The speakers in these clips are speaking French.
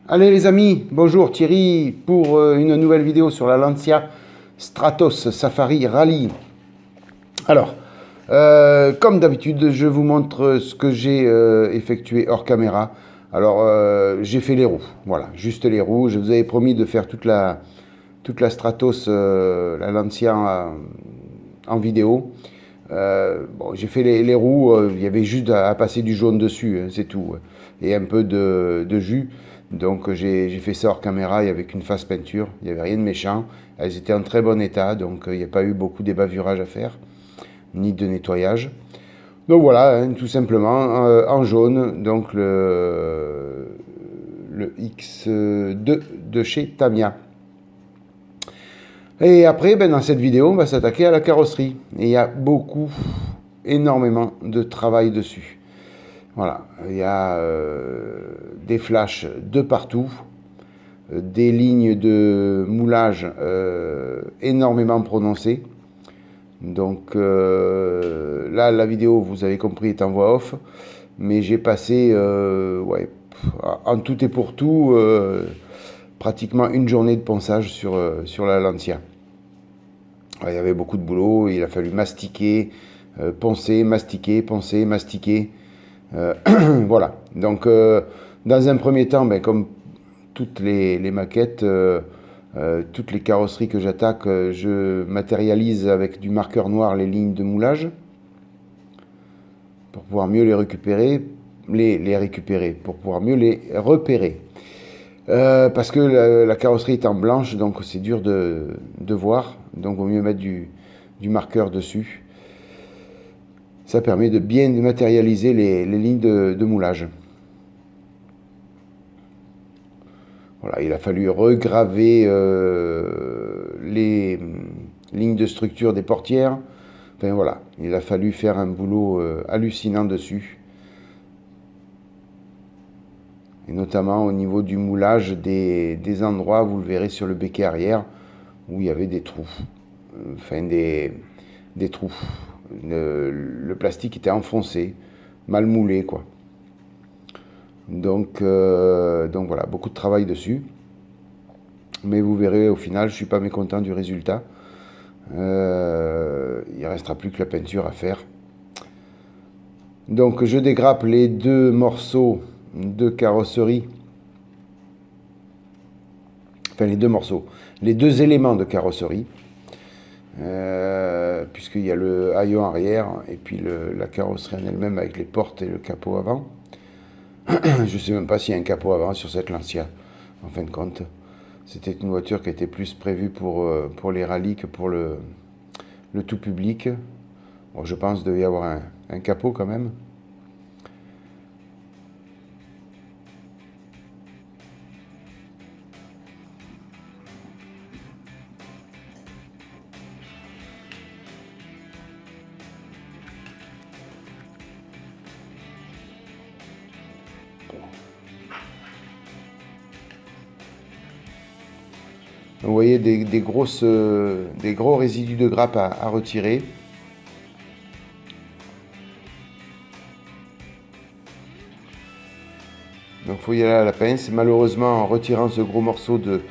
Allez les amis, bonjour Thierry pour une nouvelle vidéo sur la Lancia Stratos Safari Rally. Alors, comme d'habitude, je vous montre ce que j'ai effectué hors caméra. Alors, j'ai fait les roues, voilà, juste les roues. Je vous avais promis de faire toute la Stratos, la Lancia en vidéo. Bon, j'ai fait les roues, il y avait juste à passer du jaune dessus, hein, c'est tout. Et un peu de jus. Donc j'ai fait ça hors caméra et avec une face peinture. Il n'y avait rien de méchant. Elles étaient en très bon état, donc il n'y a pas eu beaucoup d'ébavurage à faire, ni de nettoyage. Donc voilà, hein, tout simplement, en jaune, donc le X2 de chez Tamiya. Et après, ben, dans cette vidéo, on va s'attaquer à la carrosserie. Et il y a énormément de travail dessus. Voilà, il y a des flashs de partout, des lignes de moulage énormément prononcées. Donc là, la vidéo, vous avez compris, est en voix off, mais j'ai passé, ouais, en tout et pour tout, pratiquement une journée de ponçage sur la Lancia. Il y avait beaucoup de boulot, il a fallu mastiquer, poncer, mastiquer, poncer, mastiquer. Voilà, donc dans un premier temps, ben, comme toutes les maquettes, toutes les carrosseries que j'attaque, je matérialise avec du marqueur noir les lignes de moulage pour pouvoir mieux les récupérer, pour pouvoir mieux les repérer. Parce que la carrosserie est en blanche, donc c'est dur de voir, donc il vaut mieux mettre du marqueur dessus. Ça permet de bien matérialiser les lignes de moulage. Voilà, il a fallu regraver les lignes de structure des portières. Enfin voilà, il a fallu faire un boulot hallucinant dessus. Et notamment au niveau du moulage des endroits, vous le verrez sur le béquet arrière, où il y avait des trous. Enfin des trous. Le plastique était enfoncé, mal moulé, quoi. Donc voilà, beaucoup de travail dessus. Mais vous verrez, au final, je ne suis pas mécontent du résultat. Il ne restera plus que la peinture à faire. Donc je dégrappe les deux morceaux de carrosserie. Enfin les deux éléments de carrosserie. Puisqu'il y a le haillon arrière et puis la carrosserie en elle-même avec les portes et le capot avant. Je ne sais même pas s'il y a un capot avant sur cette Lancia, en fin de compte. C'était une voiture qui était plus prévue pour les rallyes que pour le tout public. Bon, je pense qu'il devait y avoir un capot quand même. Vous voyez des gros résidus de grappe à retirer. Donc il faut y aller à la pince. Malheureusement, en retirant ce gros morceau de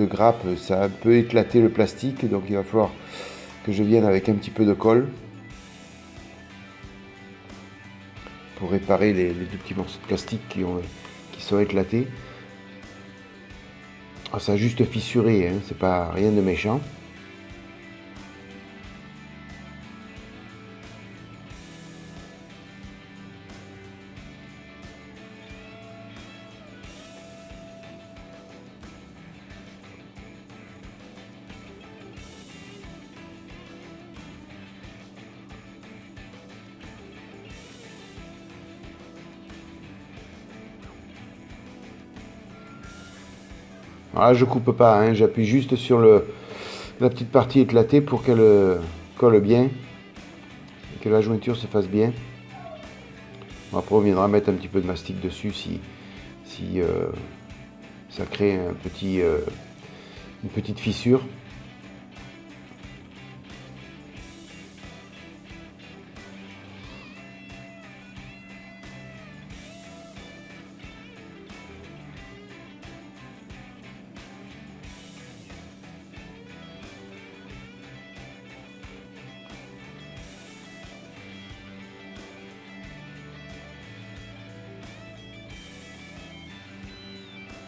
grappe, ça peut éclater le plastique. Donc il va falloir que je vienne avec un petit peu de colle pour réparer les deux petits morceaux de plastique qui sont éclatés. Alors, ça a juste fissuré, hein, c'est pas rien de méchant. Alors là, je coupe pas, hein, j'appuie juste sur la petite partie éclatée pour qu'elle colle bien, que la jointure se fasse bien. Bon, après on viendra mettre un petit peu de mastic dessus si ça crée un petit, une petite fissure.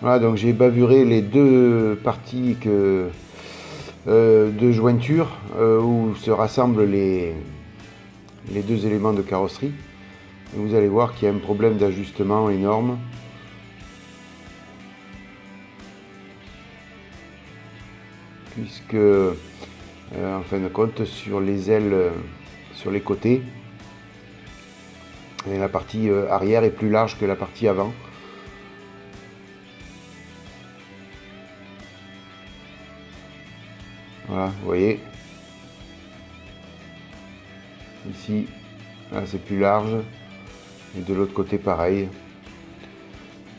Voilà, donc j'ai bavuré les deux parties de jointure où se rassemblent les deux éléments de carrosserie. Et vous allez voir qu'il y a un problème d'ajustement énorme. Puisque, en fin de compte, sur les ailes, sur les côtés, et la partie arrière est plus large que la partie avant. Voilà, vous voyez. Ici, là c'est plus large. Et de l'autre côté, pareil.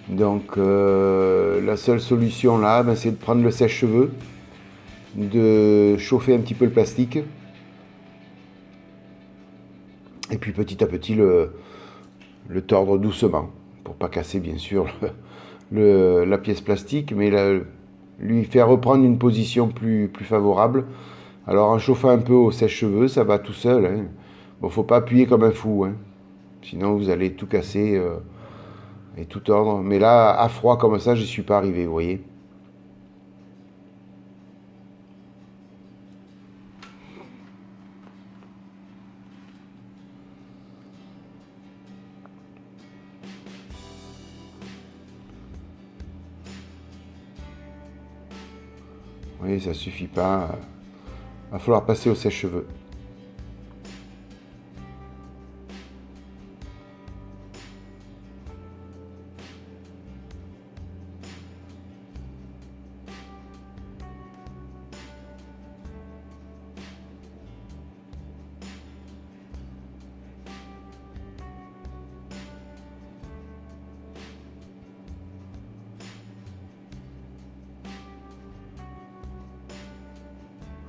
Donc, la seule solution là, ben, c'est de prendre le sèche-cheveux, de chauffer un petit peu le plastique. Et puis petit à petit, le tordre doucement. Pour pas casser, bien sûr, la pièce plastique. Mais lui faire reprendre une position plus favorable. Alors en chauffant un peu au sèche-cheveux, ça va tout seul. Hein. Bon, faut pas appuyer comme un fou, hein. Sinon vous allez tout casser et tout tordre. Mais là, à froid comme ça, j'y suis pas arrivé, vous voyez. Vous voyez, ça suffit pas. Va falloir passer au sèche-cheveux.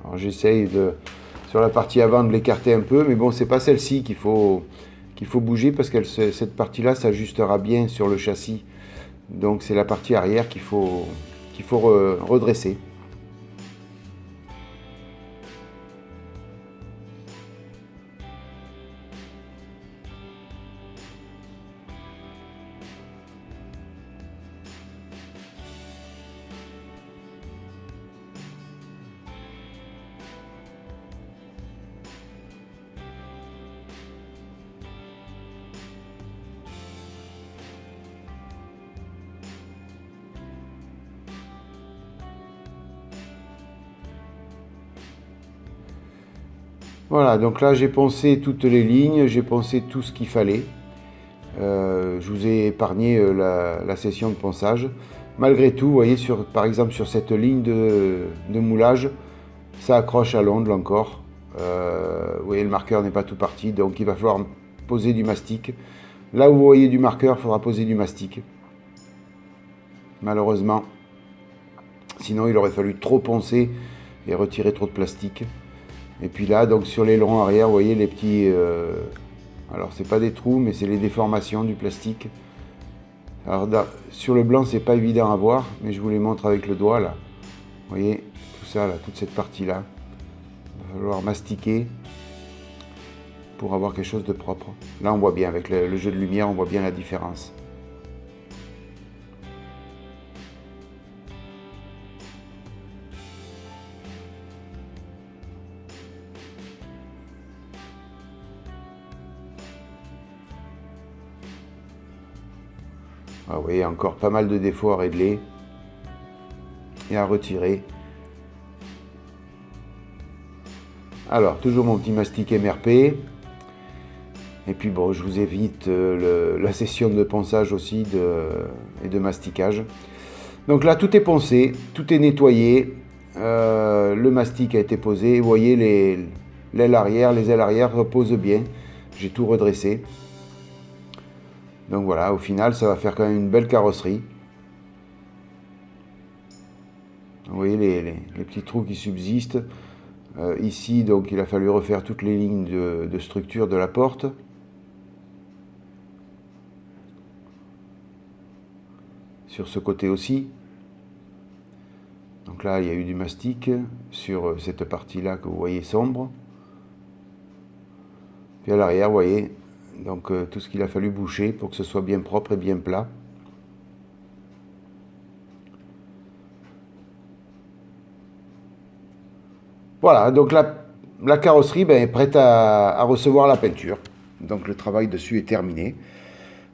Alors j'essaye sur la partie avant de l'écarter un peu, mais bon, c'est pas celle-ci qu'il faut bouger parce que cette partie-là s'ajustera bien sur le châssis. Donc c'est la partie arrière qu'il faut redresser. Voilà, donc là j'ai poncé toutes les lignes, j'ai poncé tout ce qu'il fallait. Je vous ai épargné la session de ponçage. Malgré tout, vous voyez, par exemple sur cette ligne de moulage, ça accroche à l'onde encore. Vous voyez, le marqueur n'est pas tout parti, donc il va falloir poser du mastic. Là où vous voyez du marqueur, il faudra poser du mastic. Malheureusement. Sinon, il aurait fallu trop poncer et retirer trop de plastique. Et puis là, donc sur l'aileron arrière, vous voyez les petits... alors, c'est pas des trous, mais c'est les déformations du plastique. Alors, sur le blanc, c'est pas évident à voir, mais je vous les montre avec le doigt, là. Vous voyez, tout ça, là, toute cette partie-là. Il va falloir mastiquer pour avoir quelque chose de propre. Là, on voit bien, avec le jeu de lumière, on voit bien la différence. Ah, vous voyez, encore pas mal de défauts à régler et à retirer. Alors, toujours mon petit mastic MRP. Et puis bon, je vous évite la session de ponçage aussi et de masticage. Donc là, tout est poncé, tout est nettoyé. Le mastic a été posé. Vous voyez l'aile arrière, les ailes arrière reposent bien. J'ai tout redressé. Donc voilà, au final, ça va faire quand même une belle carrosserie. Vous voyez les petits trous qui subsistent. Ici, donc, il a fallu refaire toutes les lignes de structure de la porte. Sur ce côté aussi. Donc là, il y a eu du mastic sur cette partie-là que vous voyez sombre. Puis à l'arrière, vous voyez, donc tout ce qu'il a fallu boucher pour que ce soit bien propre et bien plat. Voilà, donc la carrosserie est prête à recevoir la peinture. Donc le travail dessus est terminé.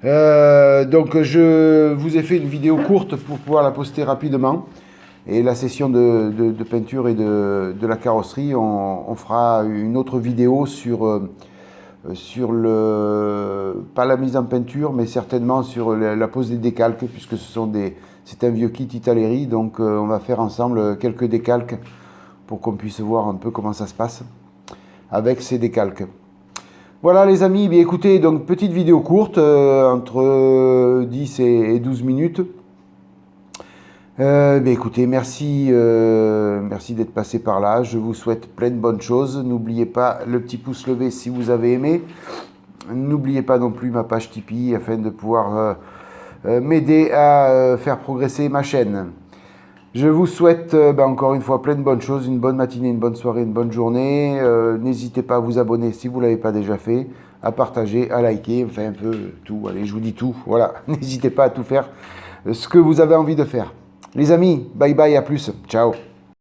Donc je vous ai fait une vidéo courte pour pouvoir la poster rapidement. Et la session de peinture et de la carrosserie, on fera une autre vidéo sur pas la mise en peinture, mais certainement sur la pose des décalques, puisque c'est un vieux kit Italeri, donc on va faire ensemble quelques décalques pour qu'on puisse voir un peu comment ça se passe avec ces décalques. Voilà les amis, bien écoutez, donc petite vidéo courte, entre 10 et 12 minutes. Écoutez, merci d'être passé par là. Je vous souhaite plein de bonnes choses. N'oubliez pas le petit pouce levé si vous avez aimé. N'oubliez pas non plus ma page Tipeee afin de pouvoir m'aider à faire progresser ma chaîne. Je vous souhaite encore une fois plein de bonnes choses, une bonne matinée, une bonne soirée, une bonne journée. N'hésitez pas à vous abonner si vous ne l'avez pas déjà fait, à partager, à liker, enfin un peu tout. Allez, je vous dis tout. Voilà, n'hésitez pas à tout faire ce que vous avez envie de faire. Les amis, bye bye, à plus. Ciao.